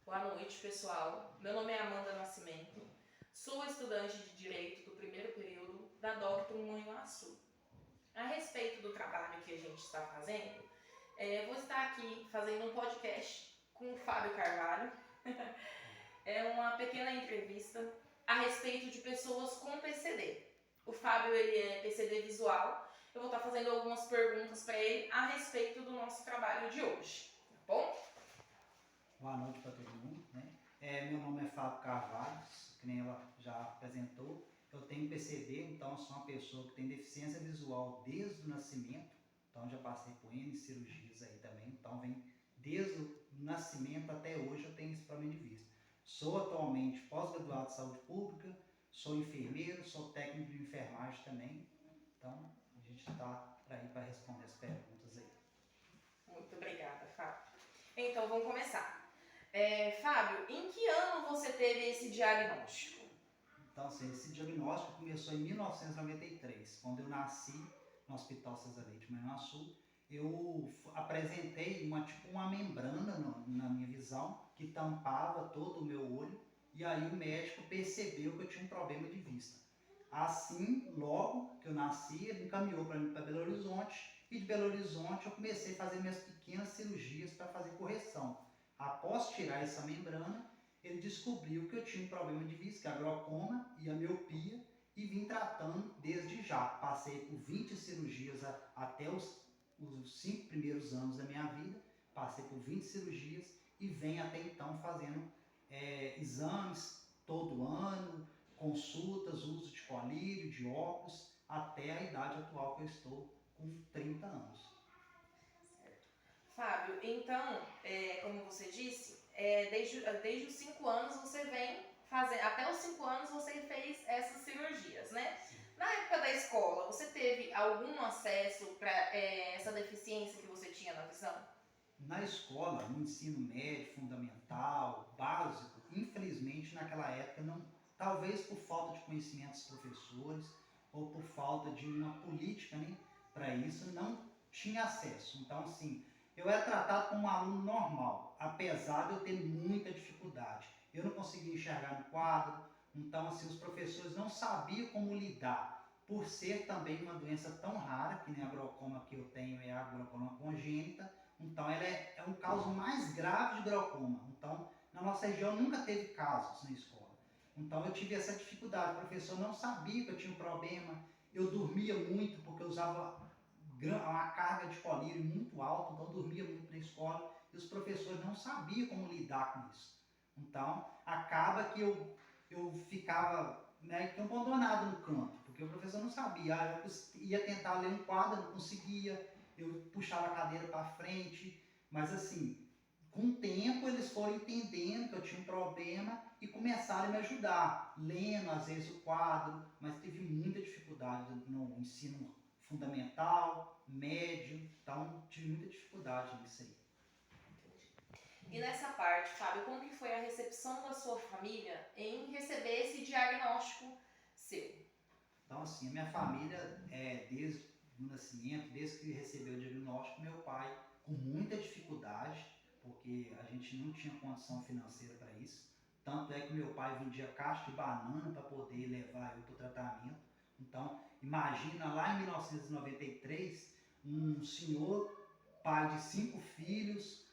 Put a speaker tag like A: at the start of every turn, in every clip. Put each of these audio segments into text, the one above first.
A: Boa noite, pessoal. Meu nome é Amanda Nascimento, sou estudante de Direito do primeiro período da Dr. Manhuaçu. A respeito do trabalho que a gente está fazendo, vou estar aqui fazendo um podcast com o Fábio Carvalho. É uma pequena entrevista a respeito de pessoas com PCD. O Fábio ele é PCD visual. Eu vou estar fazendo algumas perguntas para ele a respeito do nosso trabalho de hoje, tá bom?
B: Boa noite para todo mundo, né? Meu nome é Fábio Carvalho, que nem ela já apresentou. Eu tenho PCD, então eu sou uma pessoa que tem deficiência visual desde o nascimento. Então já passei por N cirurgias aí também. Então vem desde o nascimento até hoje eu tenho esse problema de vista. Sou atualmente pós-graduado de saúde pública, sou enfermeiro, sou técnico de enfermagem também. Então a gente está para responder as perguntas aí.
A: Muito obrigada, Fábio. Então vamos começar. Fábio, em que ano você teve esse diagnóstico?
B: Então, assim, esse diagnóstico começou em 1993, quando eu nasci no Hospital César Leite Manhuaçu. Eu apresentei uma membrana na minha visão, que tampava todo o meu olho, e aí o médico percebeu que eu tinha um problema de vista. Assim, logo que eu nasci, ele encaminhou para mim para Belo Horizonte, e de Belo Horizonte eu comecei a fazer minhas pequenas cirurgias para fazer correção. Após tirar essa membrana, ele descobriu que eu tinha um problema de vista, que é a glaucoma e a miopia, e vim tratando desde já. Passei por 20 cirurgias até os 5 primeiros anos da minha vida, passei por 20 cirurgias e venho até então fazendo exames todo ano, consultas, uso de colírio, de óculos, até a idade atual que eu estou, com 30 anos.
A: Certo. Fábio, então, como você disse, desde os 5 anos você vem fazer, até os 5 anos você fez essas cirurgias, né?
B: Sim.
A: Na época da escola, você teve algum acesso para essa deficiência que você tinha na visão?
B: Na escola, no ensino médio, fundamental, básico, infelizmente naquela época não, talvez por falta de conhecimento dos professores ou por falta de uma política, né, para isso, não tinha acesso. Então, assim, eu era tratado como um aluno normal, apesar de eu ter muita dificuldade. Eu não conseguia enxergar no quadro, então, assim, os professores não sabiam como lidar, por ser também uma doença tão rara, que nem a glaucoma que eu tenho é a glaucoma congênita. Então, ela é um caso mais grave de glaucoma. Então, na nossa região nunca teve casos na escola. Então, eu tive essa dificuldade. O professor não sabia que eu tinha um problema. Eu dormia muito porque eu usava uma carga de colírio muito alta, então eu dormia muito na escola. E os professores não sabiam como lidar com isso. Então, acaba que eu ficava meio que abandonado no canto, porque o professor não sabia. Eu ia tentar ler um quadro, não conseguia, eu puxava a cadeira para frente, mas assim, com o tempo eles foram entendendo que eu tinha um problema e começaram a me ajudar, lendo às vezes o quadro, mas tive muita dificuldade no ensino fundamental, médio, então tive muita dificuldade nisso aí.
A: E nessa parte, Fábio, como que foi a recepção da sua família em receber esse diagnóstico seu?
B: Então, assim, a minha família, desde o nascimento, desde que recebeu o diagnóstico, meu pai com muita dificuldade, porque a gente não tinha condição financeira para isso. Tanto é que meu pai vendia caixa de banana para poder levar eu para o tratamento. Então, imagina lá em 1993, um senhor, pai de 5 filhos,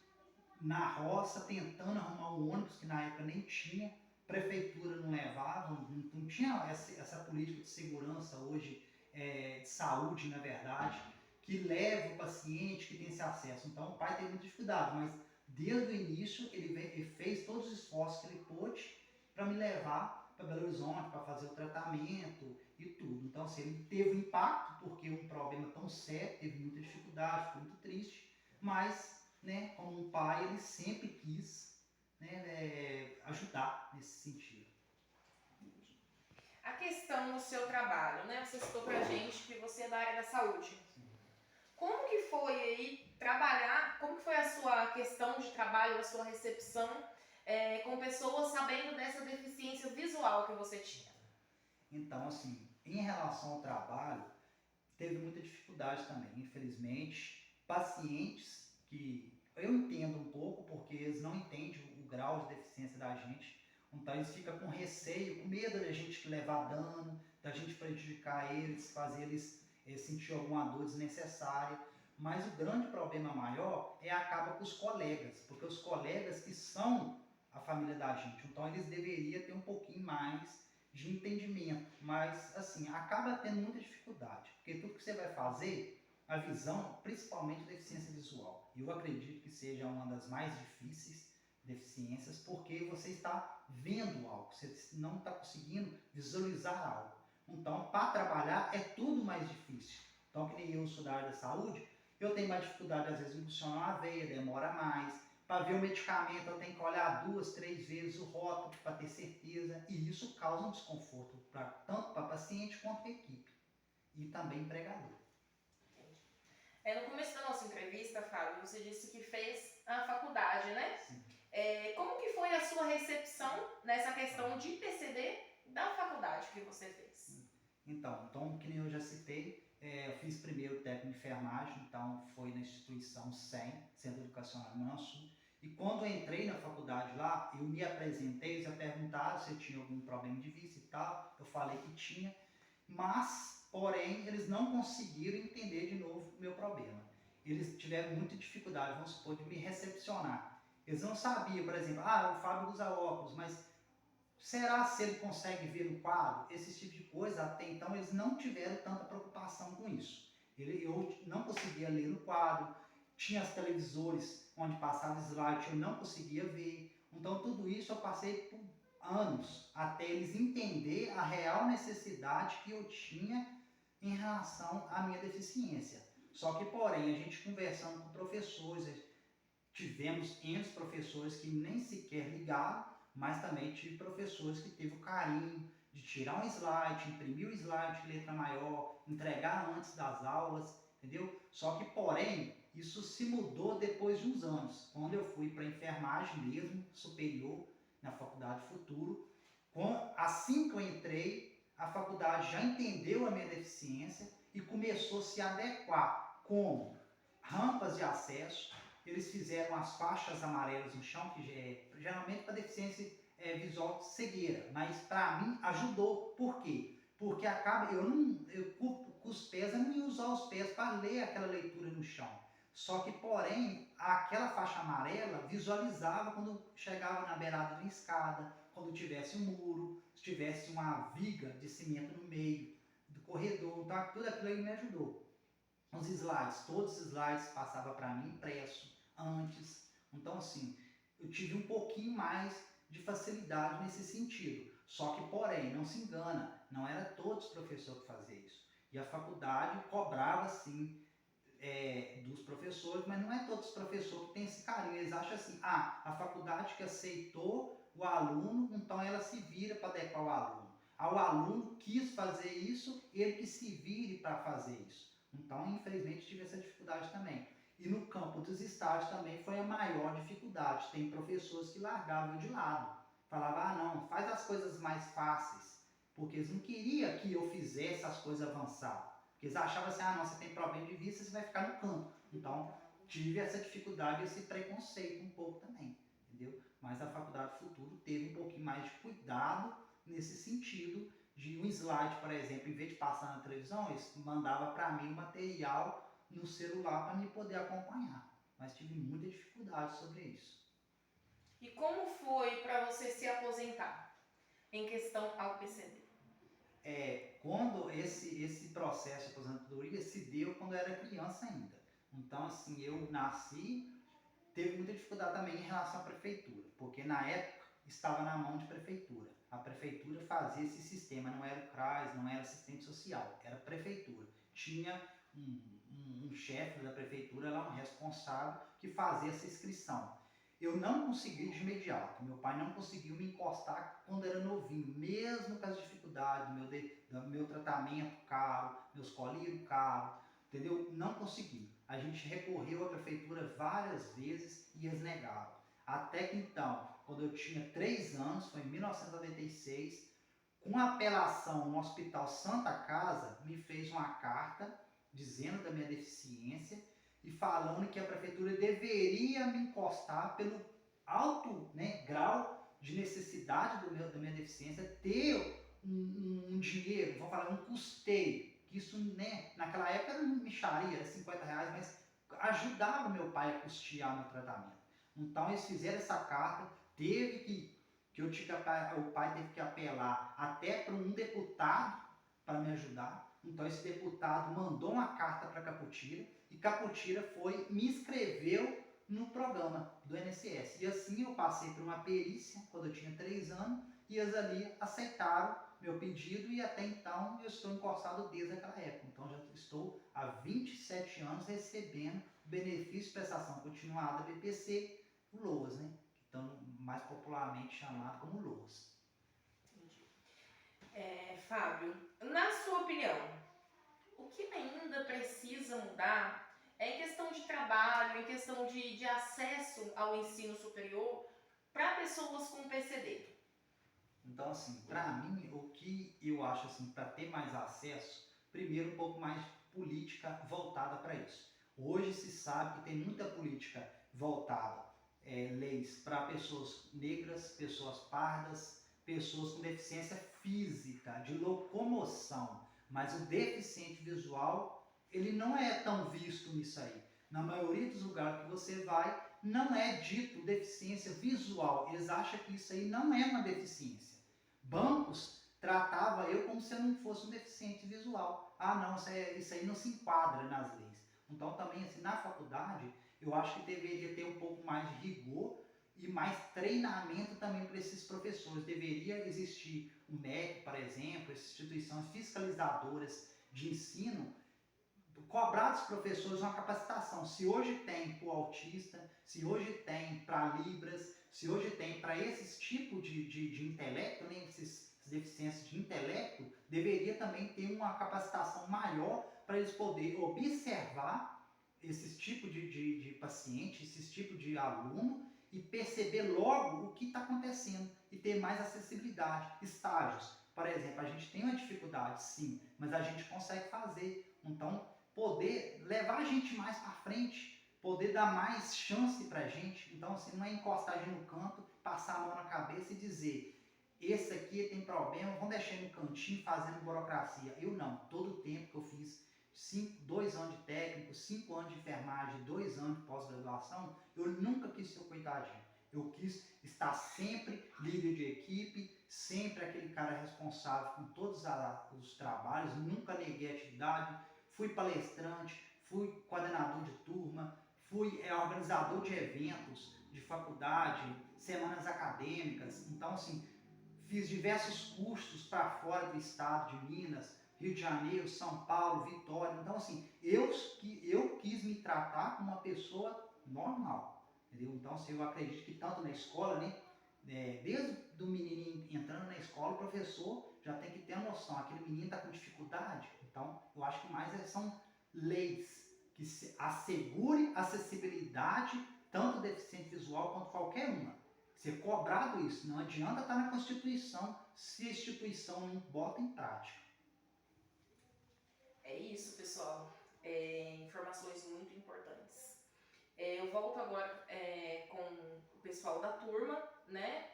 B: na roça, tentando arrumar um ônibus, que na época nem tinha, prefeitura não levava, não tinha essa política de segurança hoje, de saúde, na verdade, que leva o paciente, que tem esse acesso. Então o pai teve muita dificuldade, mas desde o início ele fez todos os esforços que ele pôde para me levar para Belo Horizonte, para fazer o tratamento e tudo. Então assim, ele teve um impacto, porque um problema tão sério, teve muita dificuldade, ficou muito triste, mas né, como um pai, ele sempre quis, né, ajudar nesse sentido.
A: A questão do seu trabalho, né? Você citou pra gente que você é da área da saúde.
B: Sim.
A: Como que foi aí trabalhar, como que foi a sua questão de trabalho, a sua recepção com pessoas sabendo dessa deficiência visual que você tinha?
B: Então, assim, em relação ao trabalho, teve muita dificuldade também, infelizmente. Pacientes que eu entendo um pouco, porque eles não entendem grau de deficiência da gente. Então eles ficam com receio, com medo da gente levar dano, da gente prejudicar eles, fazer eles sentir alguma dor desnecessária. Mas o grande problema maior acaba com os colegas, porque os colegas que são a família da gente, então eles deveriam ter um pouquinho mais de entendimento, mas assim, acaba tendo muita dificuldade, porque tudo que você vai fazer, a visão, principalmente a deficiência visual, eu acredito que seja uma das mais difíceis deficiências, porque você está vendo algo, você não está conseguindo visualizar algo. Então, para trabalhar é tudo mais difícil. Então, que nem eu sou da área da saúde, eu tenho mais dificuldade, às vezes, em funcionar a veia, demora mais. Para ver o medicamento, eu tenho que olhar 2, 3 vezes o rótulo para ter certeza. E isso causa um desconforto tanto para paciente quanto para equipe. E também empregador.
A: No começo da nossa entrevista, Fábio, você disse que fez a faculdade, né?
B: Sim.
A: Como que foi a sua recepção nessa questão de PCD da faculdade que você fez?
B: Então, que nem eu já citei, eu fiz primeiro técnico de enfermagem, então foi na instituição SEM, Centro Educacional Manso. E quando eu entrei na faculdade lá, eu me apresentei, eles já perguntaram se eu tinha algum problema de vista e tal, eu falei que tinha, mas, porém, eles não conseguiram entender de novo o meu problema. Eles tiveram muita dificuldade, vamos supor, de me recepcionar. Eles não sabiam, por exemplo, o Fábio usa óculos, mas será se ele consegue ver no quadro? Esse tipo de coisa, até então, eles não tiveram tanta preocupação com isso. Eu não conseguia ler no quadro, tinha as televisores onde passava slide, eu não conseguia ver. Então, tudo isso eu passei por anos, até eles entender a real necessidade que eu tinha em relação à minha deficiência. Só que, porém, a gente conversando com professores, tivemos N professores que nem sequer ligaram, mas também tive professores que teve o carinho de tirar um slide, imprimir o slide de letra maior, entregar antes das aulas, entendeu? Só que, porém, isso se mudou depois de uns anos, quando eu fui para enfermagem mesmo, superior, na Faculdade Futuro. Assim que eu entrei, a faculdade já entendeu a minha deficiência e começou a se adequar com rampas de acesso. Eles fizeram as faixas amarelas no chão, que geralmente para deficiência visual cegueira, mas para mim ajudou. Por quê? Porque com os pés, eu não ia usar os pés para ler aquela leitura no chão. Só que, porém, aquela faixa amarela visualizava quando chegava na beirada de uma escada, quando tivesse um muro, se tivesse uma viga de cimento no meio do corredor. Então, tudo aquilo aí me ajudou. Os slides, todos os slides passavam para mim impresso antes. Então, assim, eu tive um pouquinho mais de facilidade nesse sentido. Só que, porém, não se engana, não era todos os professores que faziam isso. E a faculdade cobrava, sim, dos professores, mas não é todos os professores que têm esse carinho. Eles acham assim, a faculdade que aceitou o aluno, então ela se vira para adequar o aluno. O aluno quis fazer isso, ele que se vire para fazer isso. Então, infelizmente, tive essa dificuldade também. E no campo dos estágios também foi a maior dificuldade. Tem professores que largavam de lado. Falavam, não, faz as coisas mais fáceis. Porque eles não queriam que eu fizesse as coisas avançadas. Porque eles achavam assim, não, você tem problema de vista, você vai ficar no canto. Então, tive essa dificuldade, esse preconceito um pouco também, entendeu? Mas a Faculdade Futuro teve um pouquinho mais de cuidado nesse sentido de um slide, por exemplo, em vez de passar na televisão, eles mandavam para mim o material no celular para mim poder acompanhar. Mas tive muita dificuldade sobre isso.
A: E como foi para você se aposentar em questão ao PCD?
B: Quando esse processo de aposentadoria se deu quando eu era criança ainda. Então, assim, eu nasci, teve muita dificuldade também em relação à prefeitura, porque na época estava na mão de prefeitura. A prefeitura fazia esse sistema, não era o CRAS, não era assistente social, era a prefeitura. Tinha um chefe da prefeitura lá, um responsável, que fazia essa inscrição. Eu não consegui de imediato, meu pai não conseguiu me encostar quando era novinho, mesmo com as dificuldades do meu tratamento caro, meus colinhos caros, entendeu? Não consegui. A gente recorreu à prefeitura várias vezes e eles negaram. Até que então, quando eu tinha 3 anos, foi em 1996, com apelação no Hospital Santa Casa, me fez uma carta dizendo da minha deficiência e falando que a prefeitura deveria me encostar pelo alto, né, grau de necessidade da minha deficiência, ter um dinheiro, vou falar, um custeio, que isso, né, naquela época era uma mixaria, era R$ 50, mas ajudava o meu pai a custear meu tratamento. Então eles fizeram essa carta, o pai teve que apelar até para um deputado para me ajudar. Então esse deputado mandou uma carta para Caputira e Caputira me inscreveu no programa do INSS. E assim eu passei por uma perícia quando eu tinha 3 anos e eles ali aceitaram meu pedido e até então eu estou encostado desde aquela época. Então já estou há 27 anos recebendo benefício de prestação continuada BPC, o LOAS, né? Então, mais popularmente chamado como LOAS.
A: Entendi. Fábio, na sua opinião, o que ainda precisa mudar é em questão de trabalho, em questão de acesso ao ensino superior para pessoas com PCD?
B: Então, assim, para mim, o que eu acho assim, para ter mais acesso, primeiro um pouco mais de política voltada para isso. Hoje se sabe que tem muita política voltada, leis para pessoas negras, pessoas pardas, pessoas com deficiência física, de locomoção, mas o deficiente visual, ele não é tão visto nisso aí. Na maioria dos lugares que você vai, não é dito deficiência visual, eles acham que isso aí não é uma deficiência. Bancos tratava eu como se eu não fosse um deficiente visual. Ah, não, isso aí não se enquadra nas leis. Então, também, assim, na faculdade, eu acho que deveria ter um pouco mais de rigor e mais treinamento também para esses professores. Deveria existir o MEC, por exemplo, essas instituições fiscalizadoras de ensino, cobrar dos professores uma capacitação. Se hoje tem para o autista, se hoje tem para Libras, se hoje tem para esses tipos de intelecto, né, essas deficiências de intelecto, deveria também ter uma capacitação maior para eles poderem observar esses tipos de paciente, esses tipos de aluno e perceber logo o que está acontecendo e ter mais acessibilidade. Estágios, por exemplo, a gente tem uma dificuldade, sim, mas a gente consegue fazer. Então, poder levar a gente mais para frente, poder dar mais chance pra gente. Então, assim, não é encostar a gente no canto, passar a mão na cabeça e dizer, esse aqui tem problema, vamos deixar ele no cantinho fazendo burocracia. Eu não, todo o tempo que eu fiz 2 anos de técnico, 5 anos de enfermagem, 2 anos de pós-graduação, eu nunca quis ser o coitadinho. Eu quis estar sempre líder de equipe, sempre aquele cara responsável com todos os trabalhos, nunca neguei atividade, fui palestrante, fui coordenador de turma, fui organizador de eventos de faculdade, semanas acadêmicas. Então, assim, fiz diversos cursos para fora do estado de Minas, Rio de Janeiro, São Paulo, Vitória. Então, assim, eu quis me tratar como uma pessoa normal, entendeu? Então, assim, eu acredito que tanto na escola, né, desde o menininho entrando na escola, o professor já tem que ter a noção, aquele menino está com dificuldade. Então, eu acho que mais são leis que assegurem acessibilidade, tanto deficiente visual quanto qualquer uma. Ser cobrado isso, não adianta estar na Constituição se a instituição não bota em prática.
A: É isso, pessoal. Informações muito importantes. Eu volto agora com o pessoal da turma, né?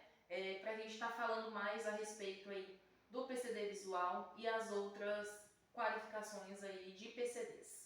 A: Para a gente estar falando mais a respeito aí do PCD visual e as outras qualificações aí de PCDs.